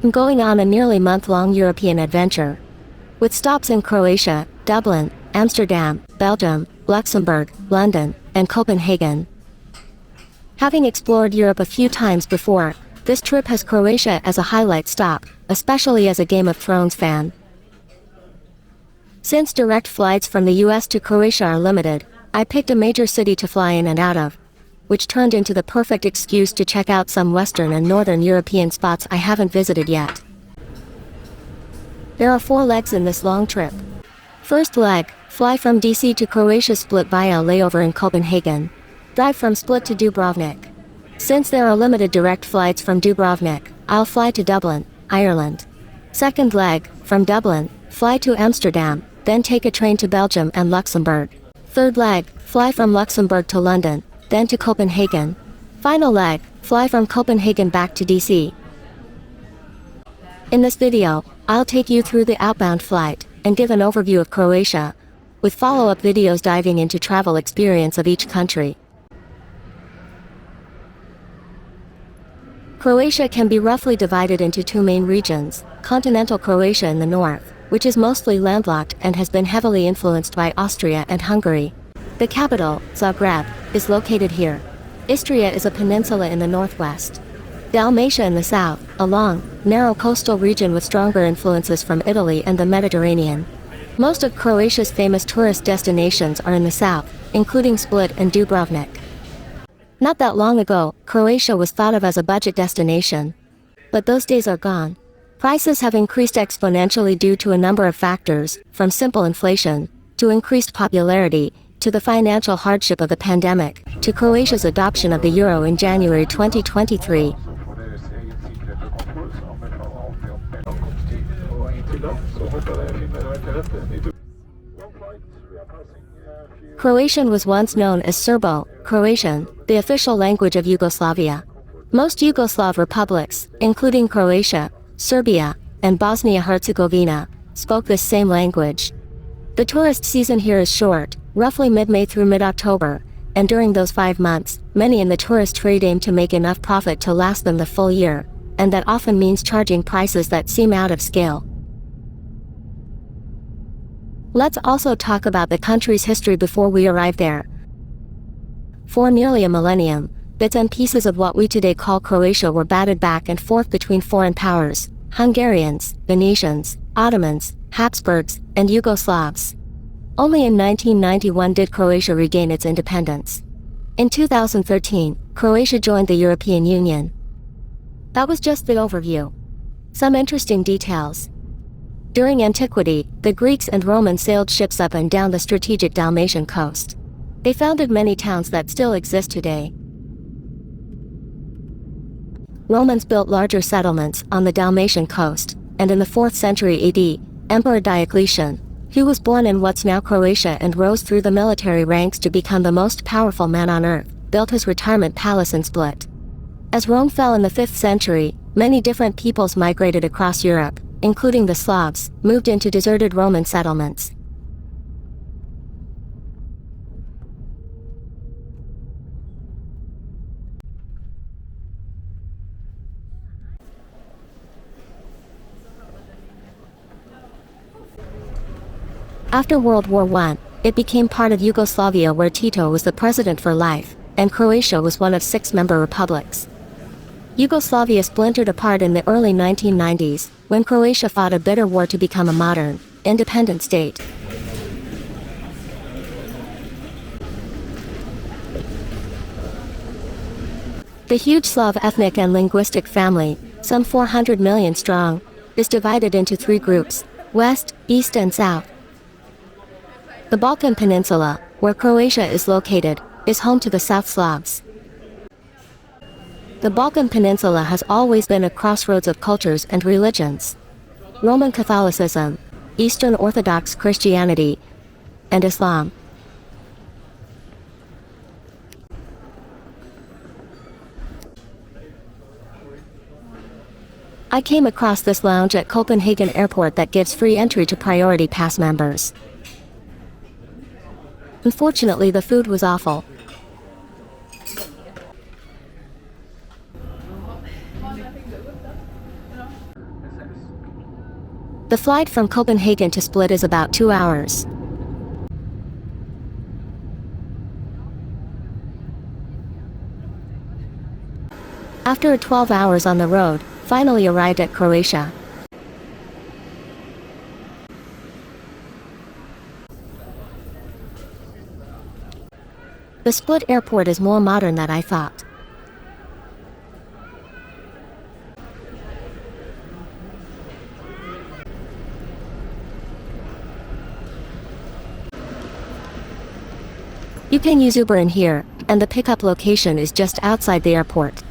I'm going on a nearly month-long European adventure, with stops in Croatia, Dublin, Amsterdam, Belgium, Luxembourg, London, and Copenhagen. Having explored Europe a few times before, this trip has Croatia as a highlight stop, especially as a Game of Thrones fan. Since direct flights from the US to Croatia are limited, I picked a major city to fly in and out of, which turned into the perfect excuse to check out some Western and Northern European spots I haven't visited yet. There are 4 legs in this long trip. First leg, fly from DC to Croatia, Split via a layover in Copenhagen. Drive from Split to Dubrovnik. Since there are limited direct flights from Dubrovnik, I'll fly to Dublin, Ireland. Second leg, from Dublin, fly to Amsterdam, then take a train to Belgium and Luxembourg. Third leg, fly from Luxembourg to London, then to Copenhagen. Final leg, fly from Copenhagen back to DC. In this video, I'll take you through the outbound flight, and give an overview of Croatia, with follow-up videos diving into travel experience of each country. Croatia can be roughly divided into 2 main regions, continental Croatia in the north, which is mostly landlocked and has been heavily influenced by Austria and Hungary. The capital, Zagreb, is located here. Istria is a peninsula in the northwest. Dalmatia in the south, a long, narrow coastal region with stronger influences from Italy and the Mediterranean. Most of Croatia's famous tourist destinations are in the south, including Split and Dubrovnik. Not that long ago, Croatia was thought of as a budget destination. But those days are gone. Prices have increased exponentially due to a number of factors, from simple inflation, to increased popularity, to the financial hardship of the pandemic, to Croatia's adoption of the euro in January 2023. Croatian was once known as Serbo-Croatian, the official language of Yugoslavia. Most Yugoslav republics, including Croatia, Serbia, and Bosnia-Herzegovina, spoke this same language. The tourist season here is short, roughly mid-May through mid-October, and during those 5 months, many in the tourist trade aim to make enough profit to last them the full year, and that often means charging prices that seem out of scale. Let's also talk about the country's history before we arrive there. For nearly a millennium, bits and pieces of what we today call Croatia were batted back and forth between foreign powers: Hungarians, Venetians, Ottomans, Habsburgs, and Yugoslavs. Only in 1991 did Croatia regain its independence. In 2013, Croatia joined the European Union. That was just the overview. Some interesting details. During antiquity, the Greeks and Romans sailed ships up and down the strategic Dalmatian coast. They founded many towns that still exist today. Romans built larger settlements on the Dalmatian coast, and in the 4th century AD, Emperor Diocletian, who was born in what's now Croatia and rose through the military ranks to become the most powerful man on earth, built his retirement palace in Split. As Rome fell in the 5th century, many different peoples migrated across Europe, including the Slavs, moved into deserted Roman settlements. After World War I, it became part of Yugoslavia, where Tito was the president for life, and Croatia was one of 6 member republics. Yugoslavia splintered apart in the early 1990s, when Croatia fought a bitter war to become a modern, independent state. The huge Slav ethnic and linguistic family, some 400 million strong, is divided into 3 groups: West, East and South. The Balkan Peninsula, where Croatia is located, is home to the South Slavs. The Balkan Peninsula has always been a crossroads of cultures and religions. Roman Catholicism, Eastern Orthodox Christianity, and Islam. I came across this lounge at Copenhagen Airport that gives free entry to Priority Pass members. Unfortunately, the food was awful. The flight from Copenhagen to Split is about 2 hours. After 12 hours on the road, finally arrived at Croatia. The Split airport is more modern than I thought. You can use Uber in here, and the pickup location is just outside the airport.